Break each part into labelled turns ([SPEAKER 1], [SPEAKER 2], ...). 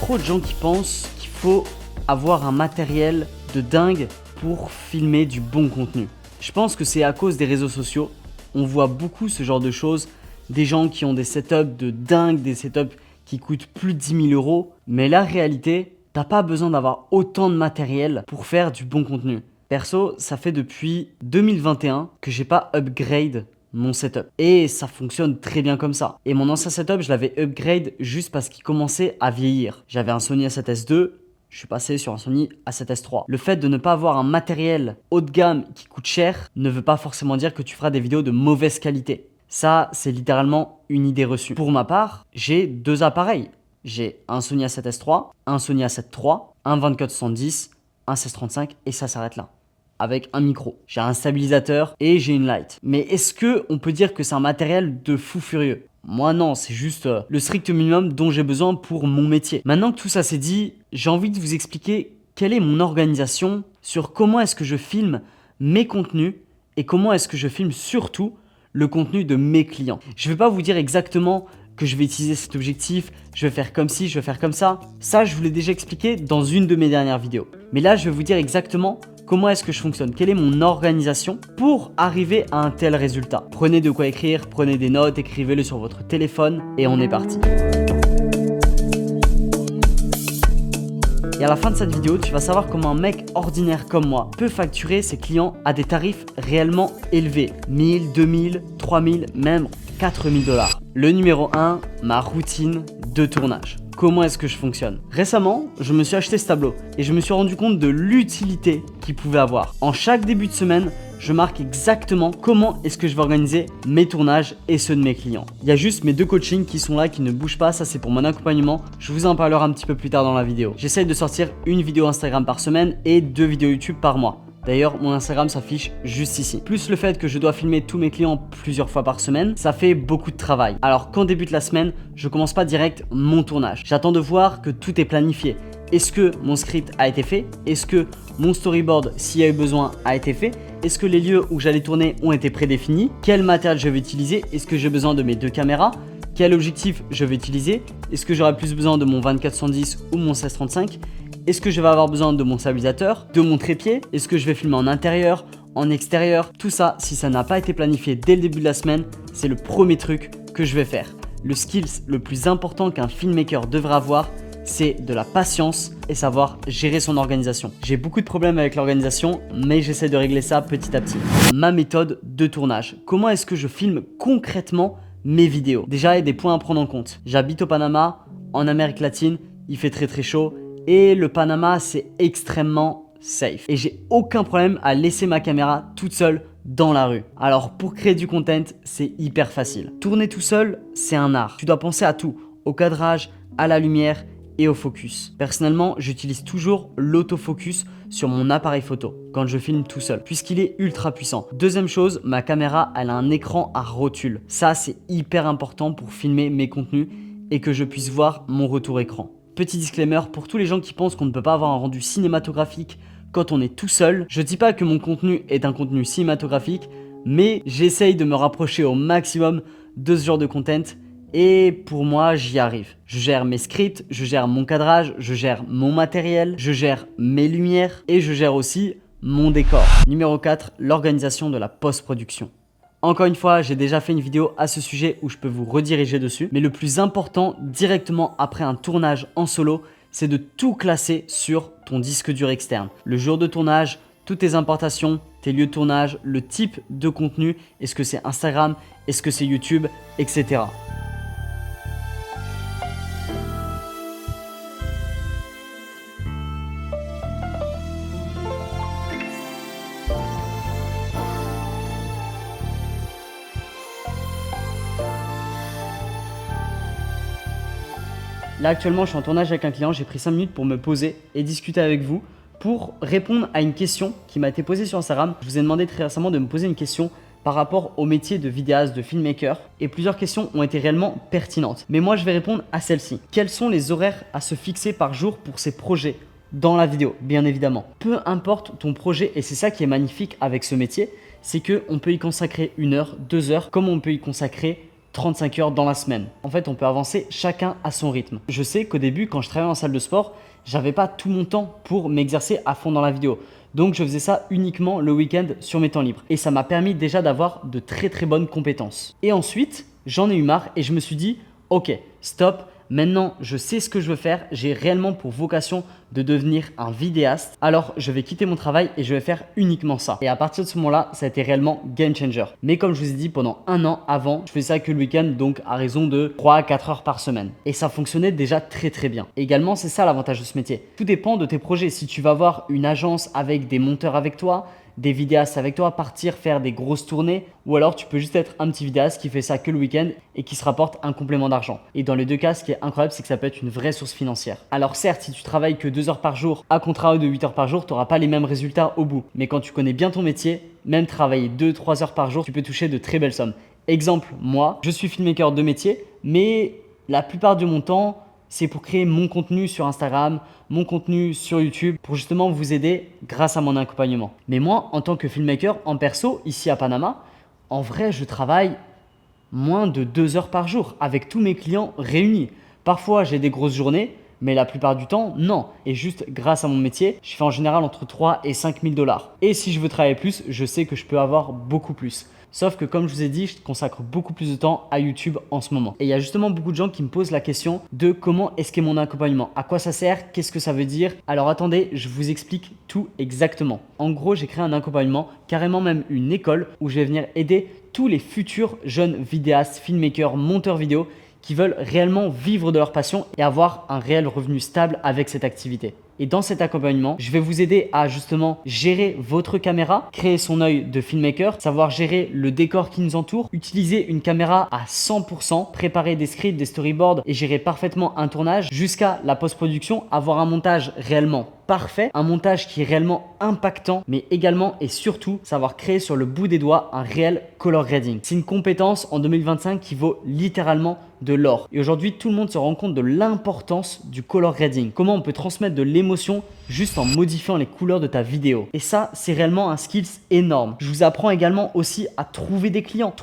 [SPEAKER 1] trop de gens qui pensent qu'il faut avoir un matériel de dingue pour filmer du bon contenu. Je pense que c'est à cause des réseaux sociaux. On voit beaucoup ce genre de choses. Des gens qui ont des setups de dingue, des setups qui coûtent plus de 10 000 €. Mais la réalité, t'as pas besoin d'avoir autant de matériel pour faire du bon contenu. Perso, ça fait depuis 2021 que j'ai pas upgrade mon setup. Et ça fonctionne très bien comme ça. Et mon ancien setup, je l'avais upgrade juste parce qu'il commençait à vieillir. J'avais un Sony A7S II, je suis passé sur un Sony A7S III. Le fait de ne pas avoir un matériel haut de gamme qui coûte cher ne veut pas forcément dire que tu feras des vidéos de mauvaise qualité. Ça, c'est littéralement une idée reçue. Pour ma part, j'ai deux appareils. J'ai un Sony A7S III, un Sony A7 III, un 24-70, un 16-35 et ça s'arrête là. Avec un micro. J'ai un stabilisateur et j'ai une light. Mais est-ce qu'on peut dire que c'est un matériel de fou furieux? Moi non, c'est juste le strict minimum dont j'ai besoin pour mon métier. Maintenant que tout ça c'est dit, j'ai envie de vous expliquer quelle est mon organisation sur comment est-ce que je filme mes contenus et comment est-ce que je filme surtout le contenu de mes clients. Je ne vais pas vous dire exactement que je vais utiliser cet objectif, je vais faire comme ci, je vais faire comme ça. Ça, je vous l'ai déjà expliqué dans une de mes dernières vidéos. Mais là, je vais vous dire exactement comment est-ce que je fonctionne, quelle est mon organisation pour arriver à un tel résultat. Prenez de quoi écrire, prenez des notes, écrivez-le sur votre téléphone et on est parti. Et à la fin de cette vidéo, tu vas savoir comment un mec ordinaire comme moi peut facturer ses clients à des tarifs réellement élevés. 1000, 2000, 3000, même 4000 $. Le numéro 1, ma routine de tournage. Comment est-ce que je fonctionne? Récemment, je me suis acheté ce tableau et je me suis rendu compte de l'utilité qu'il pouvait avoir. En chaque début de semaine, je marque exactement comment est-ce que je vais organiser mes tournages et ceux de mes clients. Il y a juste mes deux coachings qui sont là, qui ne bougent pas. Ça, c'est pour mon accompagnement. Je vous en parlerai un petit peu plus tard dans la vidéo. J'essaye de sortir une vidéo Instagram par semaine et 2 vidéos YouTube par mois. D'ailleurs, mon Instagram s'affiche juste ici. Plus le fait que je dois filmer tous mes clients plusieurs fois par semaine, ça fait beaucoup de travail. Alors, quand débute la semaine, je commence pas direct mon tournage. J'attends de voir que tout est planifié. Est-ce que mon script a été fait? Est-ce que mon storyboard, s'il y a eu besoin, a été fait? Est-ce que les lieux où j'allais tourner ont été prédéfinis? Quel matériel je vais utiliser? Est-ce que j'ai besoin de mes deux caméras? Quel objectif je vais utiliser? Est-ce que j'aurai plus besoin de mon 24-110 ou mon 16-35? Est-ce que je vais avoir besoin de mon stabilisateur, de mon trépied? Est-ce que je vais filmer en intérieur, en extérieur? Tout ça, si ça n'a pas été planifié dès le début de la semaine, c'est le premier truc que je vais faire. Le skills le plus important qu'un filmmaker devrait avoir, c'est de la patience et savoir gérer son organisation. J'ai beaucoup de problèmes avec l'organisation, mais j'essaie de régler ça petit à petit. Ma méthode de tournage. Comment est-ce que je filme concrètement mes vidéos? Déjà, il y a des points à prendre en compte. J'habite au Panama, en Amérique latine, il fait très chaud. Et le Panama, c'est extrêmement safe. Et j'ai aucun problème à laisser ma caméra toute seule dans la rue. Alors pour créer du content, c'est hyper facile. Tourner tout seul, c'est un art. Tu dois penser à tout, au cadrage, à la lumière et au focus. Personnellement, j'utilise toujours l'autofocus sur mon appareil photo quand je filme tout seul, puisqu'il est ultra puissant. Deuxième chose, ma caméra, elle a un écran à rotule. Ça, c'est hyper important pour filmer mes contenus et que je puisse voir mon retour écran. Petit disclaimer, pour tous les gens qui pensent qu'on ne peut pas avoir un rendu cinématographique quand on est tout seul, je dis pas que mon contenu est un contenu cinématographique, mais j'essaye de me rapprocher au maximum de ce genre de content et pour moi, j'y arrive. Je gère mes scripts, je gère mon cadrage, je gère mon matériel, je gère mes lumières et je gère aussi mon décor. Numéro 4, l'organisation de la post-production. Encore une fois, j'ai déjà fait une vidéo à ce sujet où je peux vous rediriger dessus. Mais le plus important, directement après un tournage en solo, c'est de tout classer sur ton disque dur externe. Le jour de tournage, toutes tes importations, tes lieux de tournage, le type de contenu, est-ce que c'est Instagram, est-ce que c'est YouTube, etc. Là actuellement je suis en tournage avec un client, j'ai pris 5 minutes pour me poser et discuter avec vous pour répondre à une question qui m'a été posée sur Instagram. Je vous ai demandé très récemment de me poser une question par rapport au métier de vidéaste, de filmmaker et plusieurs questions ont été réellement pertinentes. Mais moi je vais répondre à celle-ci. Quels sont les horaires à se fixer par jour pour ces projets dans la vidéo? Bien évidemment. Peu importe ton projet et c'est ça qui est magnifique avec ce métier, c'est qu'on peut y consacrer 1 heure, 2 heures, comme on peut y consacrer 35 heures dans la semaine. En fait, on peut avancer chacun à son rythme. Je sais qu'au début, quand je travaillais en salle de sport, j'avais pas tout mon temps pour m'exercer à fond dans la vidéo. Donc, je faisais ça uniquement le week-end sur mes temps libres. Et ça m'a permis déjà d'avoir de très très bonnes compétences. Et ensuite, j'en ai eu marre et je me suis dit, ok, stop. Maintenant, je sais ce que je veux faire. J'ai réellement pour vocation de devenir un vidéaste. Alors, je vais quitter mon travail et je vais faire uniquement ça. Et à partir de ce moment-là, ça a été réellement game changer. Mais comme je vous ai dit, pendant un an avant, je faisais ça que le week-end, donc à raison de 3 à 4 heures par semaine. Et ça fonctionnait déjà très très bien. Également, c'est ça l'avantage de ce métier. Tout dépend de tes projets. Si tu vas avoir une agence avec des monteurs avec toi, des vidéastes avec toi, partir faire des grosses tournées, ou alors tu peux juste être un petit vidéaste qui fait ça que le week-end et qui se rapporte un complément d'argent. Et dans les deux cas, ce qui est incroyable, c'est que ça peut être une vraie source financière. Alors certes, si tu travailles que 2 heures par jour à contrat de 8 heures par jour, tu n'auras pas les mêmes résultats au bout. Mais quand tu connais bien ton métier, même travailler 2-3 heures par jour, tu peux toucher de très belles sommes. Exemple, moi, je suis filmmaker de métier, mais la plupart de mon temps, c'est pour créer mon contenu sur Instagram, mon contenu sur YouTube, pour justement vous aider grâce à mon accompagnement. Mais moi, en tant que filmmaker, en perso, ici à Panama, en vrai, je travaille moins de 2 heures par jour avec tous mes clients réunis. Parfois, j'ai des grosses journées, mais la plupart du temps, non. Et juste grâce à mon métier, je fais en général entre 3 et 5 000 $. Et si je veux travailler plus, je sais que je peux avoir beaucoup plus. Sauf que comme je vous ai dit, je consacre beaucoup plus de temps à YouTube en ce moment. Et il y a justement beaucoup de gens qui me posent la question de comment est-ce qu'est mon accompagnement, à quoi ça sert, qu'est-ce que ça veut dire. Alors attendez, je vous explique tout exactement. En gros, j'ai créé un accompagnement, carrément même une école où je vais venir aider tous les futurs jeunes vidéastes, filmmakers, monteurs vidéo qui veulent réellement vivre de leur passion et avoir un réel revenu stable avec cette activité. Et dans cet accompagnement, je vais vous aider à justement gérer votre caméra, créer son œil de filmmaker, savoir gérer le décor qui nous entoure, utiliser une caméra à 100%, préparer des scripts, des storyboards et gérer parfaitement un tournage jusqu'à la post-production, avoir un montage réellement parfait, un montage qui est réellement impactant, mais également et surtout savoir créer sur le bout des doigts un réel color grading. C'est une compétence en 2025 qui vaut littéralement de l'or. Et aujourd'hui, tout le monde se rend compte de l'importance du color grading. Comment on peut transmettre de l'émotion juste en modifiant les couleurs de ta vidéo. Et ça, c'est réellement un skills énorme. Je vous apprends également aussi à trouver des clients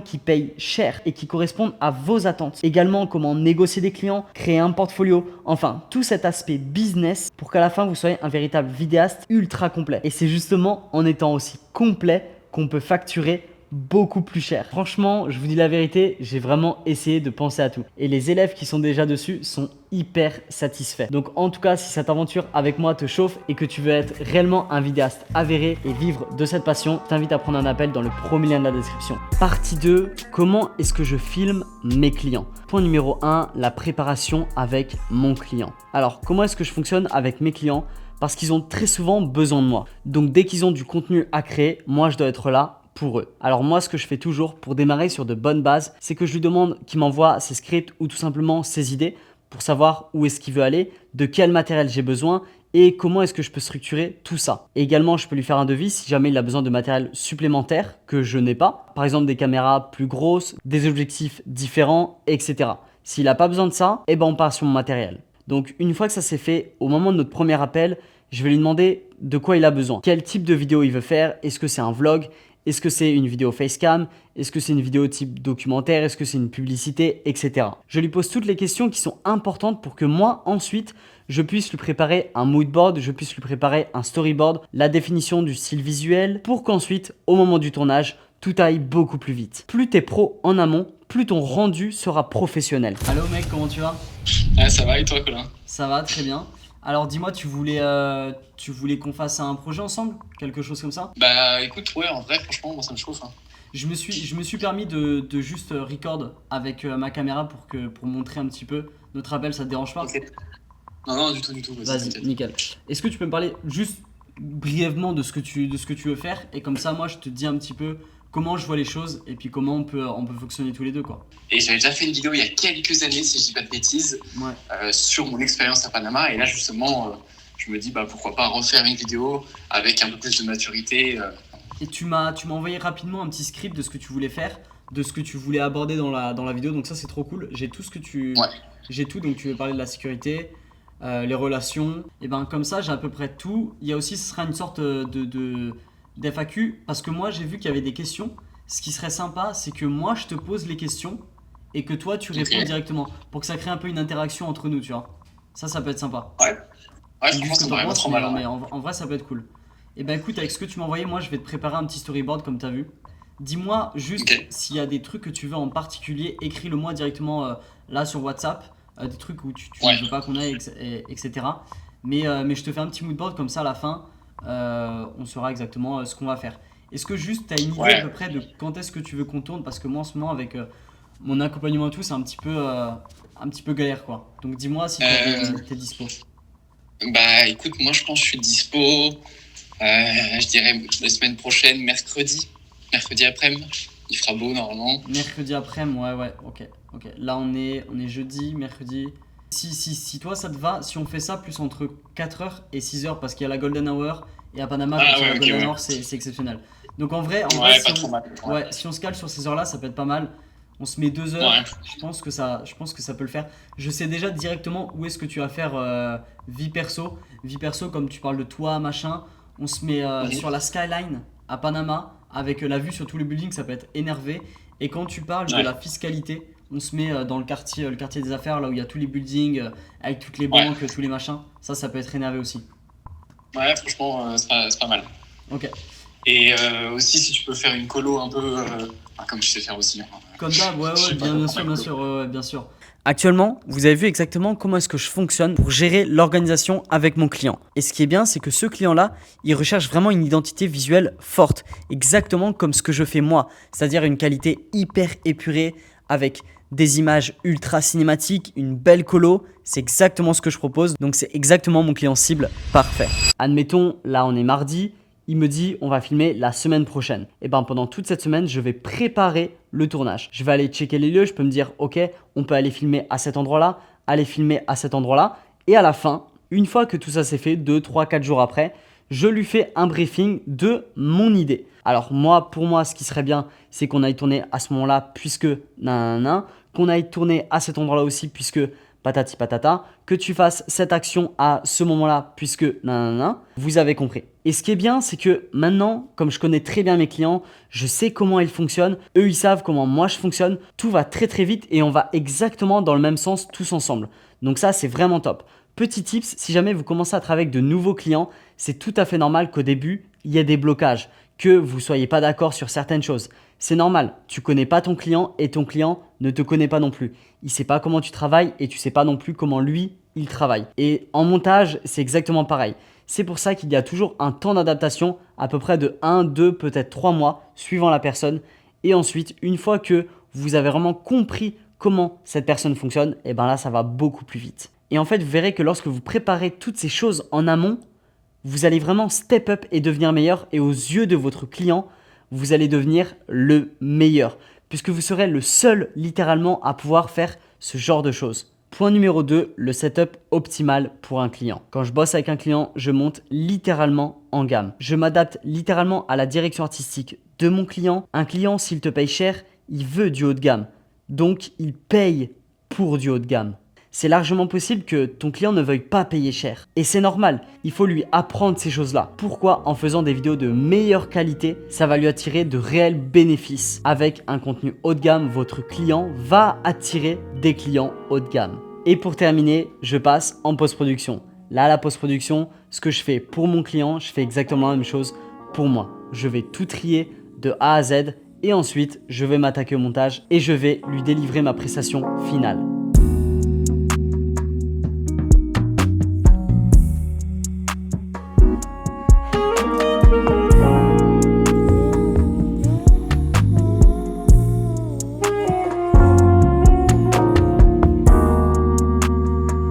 [SPEAKER 1] qui payent cher et qui correspondent à vos attentes. Également, comment négocier des clients, créer un portfolio, enfin, tout cet aspect business pour qu'à la fin, vous soyez un véritable vidéaste ultra complet. Et c'est justement en étant aussi complet qu'on peut facturer beaucoup plus cher. Franchement, je vous dis la vérité, j'ai vraiment essayé de penser à tout. Et les élèves qui sont déjà dessus sont hyper satisfaits. Donc en tout cas, si cette aventure avec moi te chauffe et que tu veux être réellement un vidéaste avéré et vivre de cette passion, je t'invite à prendre un appel dans le premier lien de la description. Partie 2, comment est-ce que je filme mes clients? Point numéro 1, la préparation avec mon client. Alors, comment est-ce que je fonctionne avec mes clients? Parce qu'ils ont très souvent besoin de moi. Donc dès qu'ils ont du contenu à créer, moi je dois être là pour eux. Alors moi, ce que je fais toujours pour démarrer sur de bonnes bases, c'est que je lui demande qu'il m'envoie ses scripts ou tout simplement ses idées pour savoir où est-ce qu'il veut aller, de quel matériel j'ai besoin et comment est-ce que je peux structurer tout ça. Et également, je peux lui faire un devis si jamais il a besoin de matériel supplémentaire que je n'ai pas. Par exemple, des caméras plus grosses, des objectifs différents, etc. S'il n'a pas besoin de ça, eh ben on part sur mon matériel. Donc une fois que ça c'est fait, au moment de notre premier appel, je vais lui demander de quoi il a besoin. Quel type de vidéo il veut faire? Est-ce que c'est un vlog? Est-ce que c'est une vidéo facecam? Est-ce que c'est une vidéo type documentaire? Est-ce que c'est une publicité? Etc. Je lui pose toutes les questions qui sont importantes pour que moi, ensuite, je puisse lui préparer un mood board, je puisse lui préparer un storyboard, la définition du style visuel, pour qu'ensuite, au moment du tournage, tout aille beaucoup plus vite. Plus tu es pro en amont, plus ton rendu sera professionnel. Allô mec, comment tu vas?
[SPEAKER 2] Ouais, ça va et toi, Colin?
[SPEAKER 1] Ça va, très bien. Alors dis-moi, tu voulais qu'on fasse un projet ensemble? Quelque chose comme ça?
[SPEAKER 2] Bah écoute, ouais, en vrai, franchement, moi ça me chauffe. Hein.
[SPEAKER 1] Je me suis permis de juste record avec ma caméra pour montrer un petit peu notre appel, ça te dérange pas?
[SPEAKER 2] Ok. Non, du tout.
[SPEAKER 1] Vas-y, nickel. Est-ce que tu peux me parler juste brièvement de ce que tu veux faire? Et comme ça, moi, je te dis un petit peu comment je vois les choses et puis comment on peut fonctionner tous les deux, quoi.
[SPEAKER 2] Et j'avais déjà fait une vidéo il y a quelques années, si je dis pas de bêtises, sur mon expérience à Panama. Et là, justement, je me dis, bah pourquoi pas refaire une vidéo avec un peu plus de maturité.
[SPEAKER 1] Et tu m'as envoyé rapidement un petit script de ce que tu voulais faire, de ce que tu voulais aborder dans la vidéo. Donc ça, c'est trop cool. J'ai tout ce que j'ai tout. Donc tu veux parler de la sécurité, les relations. Et ben comme ça, j'ai à peu près tout. Il y a aussi, ce sera une sorte d'FAQ parce que moi, j'ai vu qu'il y avait des questions. Ce qui serait sympa, c'est que moi, je te pose les questions et que toi tu réponds directement pour que ça crée un peu une interaction entre nous, tu vois. Ça peut être sympa.
[SPEAKER 2] Ouais, je pense que ça paraît pas trop mal.
[SPEAKER 1] Mais en vrai, ça peut être cool. Et ben écoute, avec ce que tu m'as envoyé, moi je vais te préparer un petit storyboard comme tu as vu. Dis-moi juste s'il y a des trucs que tu veux en particulier, écris-le moi directement là sur WhatsApp, des trucs où tu ne veux pas qu'on aille, etc. Mais je te fais un petit moodboard comme ça à la fin, on saura exactement ce qu'on va faire. Est-ce que juste tu as une idée à peu près de quand est-ce que tu veux qu'on tourne? Parce que moi en ce moment avec mon accompagnement et tout, c'est un petit peu galère quoi. Donc dis-moi si t'es dispo.
[SPEAKER 2] Bah écoute, moi je pense que je suis dispo, je dirais la semaine prochaine, mercredi après-midi. Il fera beau normalement.
[SPEAKER 1] Mercredi après-midi, ouais, ok. Là on est jeudi, mercredi. Si toi ça te va, si on fait ça plus entre 4h et 6h parce qu'il y a la Golden Hour et à Panama, la Golden Hour c'est exceptionnel. Donc en vrai si on se cale sur ces heures-là, ça peut être pas mal. On se met 2 heures, je pense que ça peut le faire. Je sais déjà directement où est-ce que tu vas faire vie perso. Vie perso, comme tu parles de toi, machin, on se met sur la skyline à Panama avec la vue sur tous les buildings, ça peut être énervé. Et quand tu parles de la fiscalité, on se met dans le quartier des affaires, là où il y a tous les buildings, avec toutes les banques, tous les machins. Ça peut être énervé aussi.
[SPEAKER 2] Ouais, franchement, c'est pas mal.
[SPEAKER 1] Ok.
[SPEAKER 2] Et aussi, si tu peux faire une colo un peu, comme je sais faire aussi.
[SPEAKER 1] Comme d'hab, bien sûr. Actuellement, vous avez vu exactement comment est-ce que je fonctionne pour gérer l'organisation avec mon client. Et ce qui est bien, c'est que ce client-là, il recherche vraiment une identité visuelle forte, exactement comme ce que je fais moi, c'est-à-dire une qualité hyper épurée avec des images ultra cinématiques, une belle colo, c'est exactement ce que je propose, donc c'est exactement mon client cible parfait. Admettons, là on est mardi, il me dit on va filmer la semaine prochaine. Et ben pendant toute cette semaine, je vais préparer le tournage. Je vais aller checker les lieux, je peux me dire ok, on peut aller filmer à cet endroit-là, aller filmer à cet endroit-là. Et à la fin, une fois que tout ça c'est fait, 2, 3, 4 jours après, je lui fais un briefing de mon idée. Alors pour moi, ce qui serait bien, c'est qu'on aille tourner à ce moment-là puisque qu'on aille tourner à cet endroit-là aussi puisque patati patata, que tu fasses cette action à ce moment-là puisque vous avez compris. Et ce qui est bien, c'est que maintenant, comme je connais très bien mes clients, je sais comment ils fonctionnent, eux ils savent comment moi je fonctionne, tout va très très vite et on va exactement dans le même sens tous ensemble. Donc ça, c'est vraiment top. Petit tips, si jamais vous commencez à travailler avec de nouveaux clients, c'est tout à fait normal qu'au début, il y ait des blocages, que vous ne soyez pas d'accord sur certaines choses. C'est normal, tu ne connais pas ton client et ton client ne te connaît pas non plus. Il ne sait pas comment tu travailles et tu ne sais pas non plus comment lui, il travaille. Et en montage, c'est exactement pareil. C'est pour ça qu'il y a toujours un temps d'adaptation, à peu près de 1, 2, peut-être 3 mois, suivant la personne. Et ensuite, une fois que vous avez vraiment compris comment cette personne fonctionne, et bien là, ça va beaucoup plus vite. Et en fait, vous verrez que lorsque vous préparez toutes ces choses en amont, vous allez vraiment step up et devenir meilleur. Et aux yeux de votre client, vous allez devenir le meilleur. Puisque vous serez le seul littéralement à pouvoir faire ce genre de choses. Point numéro 2, le setup optimal pour un client. Quand je bosse avec un client, je monte littéralement en gamme. Je m'adapte littéralement à la direction artistique de mon client. Un client, s'il te paye cher, il veut du haut de gamme. Donc, il paye pour du haut de gamme. C'est largement possible que ton client ne veuille pas payer cher. Et c'est normal, il faut lui apprendre ces choses-là. Pourquoi? En faisant des vidéos de meilleure qualité, ça va lui attirer de réels bénéfices. Avec un contenu haut de gamme, votre client va attirer des clients haut de gamme. Et pour terminer, je passe en post-production. Là, la post-production, ce que je fais pour mon client, je fais exactement la même chose pour moi. Je vais tout trier de A à Z et ensuite, je vais m'attaquer au montage et je vais lui délivrer ma prestation finale.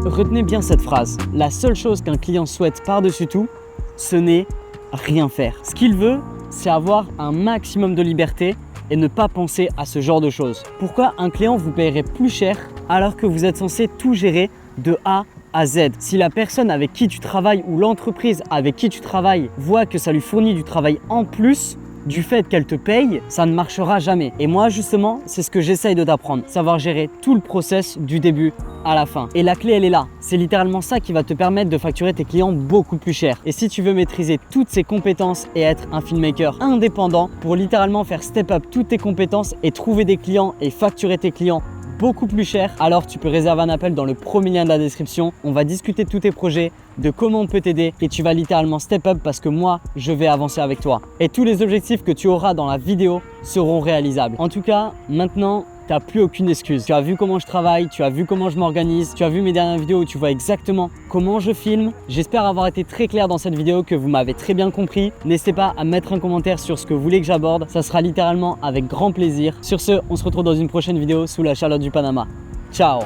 [SPEAKER 1] Retenez bien cette phrase, la seule chose qu'un client souhaite par-dessus tout, ce n'est rien faire. Ce qu'il veut, c'est avoir un maximum de liberté et ne pas penser à ce genre de choses. Pourquoi un client vous paierait plus cher alors que vous êtes censé tout gérer de A à Z? Si la personne avec qui tu travailles ou l'entreprise avec qui tu travailles voit que ça lui fournit du travail en plus, du fait qu'elle te paye, ça ne marchera jamais. Et moi justement, c'est ce que j'essaye de t'apprendre, savoir gérer tout le process du début à la fin. Et la clé, elle est là. C'est littéralement ça qui va te permettre de facturer tes clients beaucoup plus cher. Et si tu veux maîtriser toutes ces compétences et être un filmmaker indépendant pour littéralement faire step up toutes tes compétences et trouver des clients et facturer tes clients beaucoup plus cher, alors tu peux réserver un appel dans le premier lien de la description. On va discuter de tous tes projets, de comment on peut t'aider et tu vas littéralement step up parce que moi, je vais avancer avec toi. Et tous les objectifs que tu auras dans la vidéo seront réalisables. En tout cas, maintenant, tu n'as plus aucune excuse. Tu as vu comment je travaille, tu as vu comment je m'organise, tu as vu mes dernières vidéos où tu vois exactement comment je filme. J'espère avoir été très clair dans cette vidéo, que vous m'avez très bien compris. N'hésitez pas à mettre un commentaire sur ce que vous voulez que j'aborde. Ça sera littéralement avec grand plaisir. Sur ce, on se retrouve dans une prochaine vidéo sous la chaleur du Panama. Ciao!